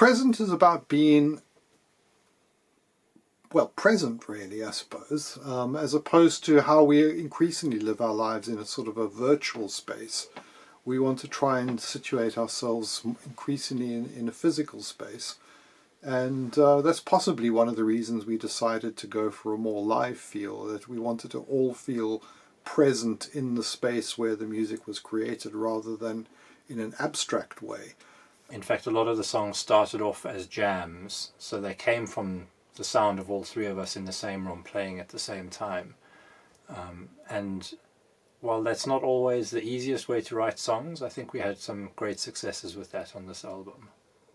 present is about being, well, present really, I suppose, as opposed to how we increasingly live our lives in a sort of a virtual space. We want to try and situate ourselves increasingly in a physical space. And that's possibly one of the reasons we decided to go for a more live feel, that we wanted to all feel present in the space where the music was created rather than in an abstract way. In fact, a lot of the songs started off as jams, so they came from the sound of all three of us in the same room playing at the same time. And while that's not always the easiest way to write songs, I think we had some great successes with that on this album.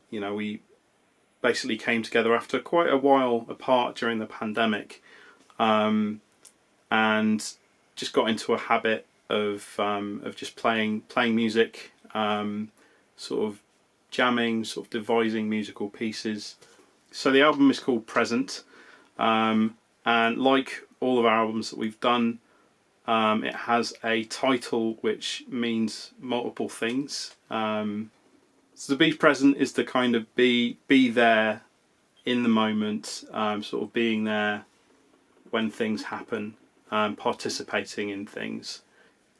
You know, we basically came together after quite a while apart during the pandemic, and just got into a habit of just playing music, sort of jamming, sort of devising musical pieces. So the album is called Present, and like all of our albums that we've done, it has a title which means multiple things. So to be present is to kind of be there in the moment, sort of being there when things happen, participating in things.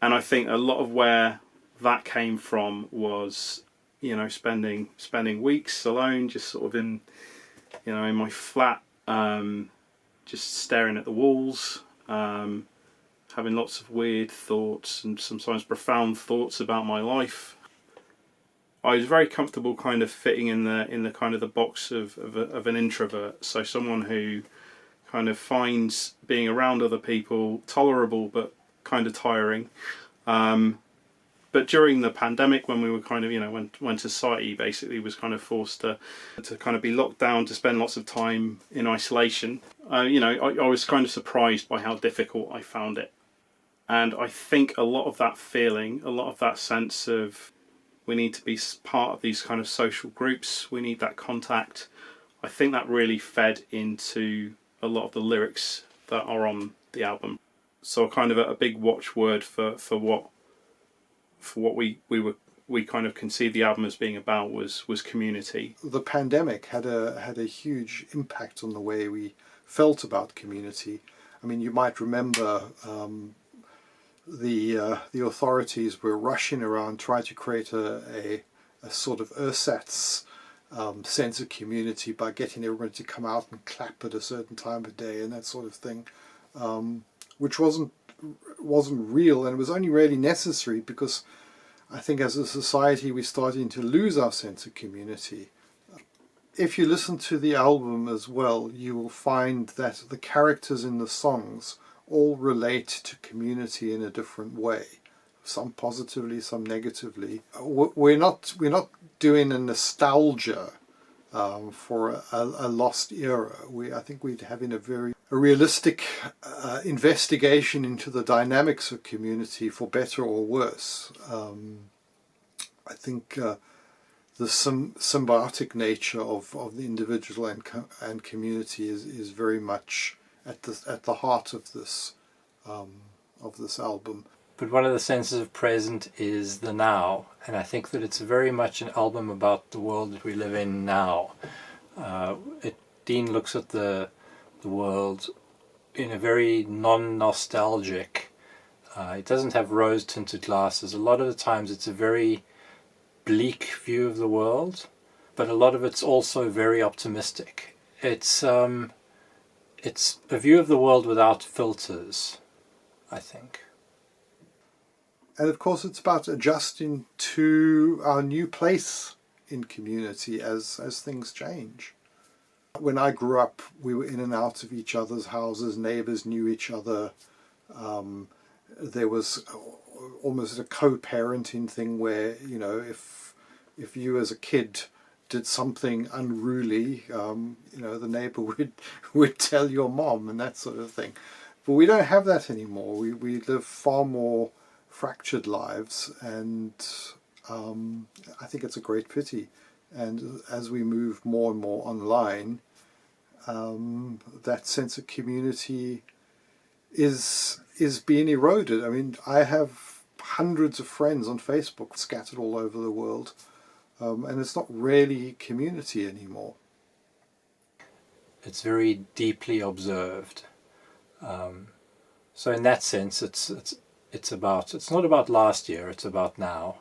And I think a lot of where that came from was, you know, spending weeks alone, just sort of in my flat, just staring at the walls, having lots of weird thoughts and sometimes profound thoughts about my life. I was very comfortable kind of fitting in the kind of the box of an introvert, so someone who kind of finds being around other people tolerable but kind of tiring. But during the pandemic, when we were kind of, when society basically was kind of forced to kind of be locked down, to spend lots of time in isolation, I was kind of surprised by how difficult I found it. And I think a lot of that feeling, a lot of that sense of we need to be part of these kind of social groups, we need that contact, I think that really fed into a lot of the lyrics that are on the album. So kind of a big watchword for what we kind of conceived the album as being about was community. The pandemic had a huge impact on the way we felt about community. I mean, you might remember the authorities were rushing around trying to create a sort of ersatz sense of community by getting everyone to come out and clap at a certain time of day and that sort of thing, which wasn't real, and it was only really necessary because I think as a society we're starting to lose our sense of community. If you listen to the album as well, you will find that the characters in the songs all relate to community in a different way, some positively, some negatively. We're not doing a nostalgia for a lost era. I think we're having a very realistic investigation into the dynamics of community, for better or worse. I think the symbiotic nature of the individual and community is very much at the heart of this album. But one of the senses of present is the now, and I think that it's very much an album about the world that we live in now. Dean looks at the world in a very non-nostalgic. It doesn't have rose-tinted glasses. A lot of the times it's a very bleak view of the world, but a lot of it's also very optimistic. It's a view of the world without filters, I think. And of course it's about adjusting to our new place in community as things change. When I grew up, we were in and out of each other's houses, neighbours knew each other. There was almost a co-parenting thing where, if you as a kid did something unruly, the neighbour would tell your mom and that sort of thing. But we don't have that anymore. We live far more fractured lives, and I think it's a great pity. And as we move more and more online, that sense of community is being eroded. I mean, I have hundreds of friends on Facebook scattered all over the world. and it's not really community anymore. It's very deeply observed. So in that sense, it's not about last year. It's about now.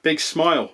Big smile.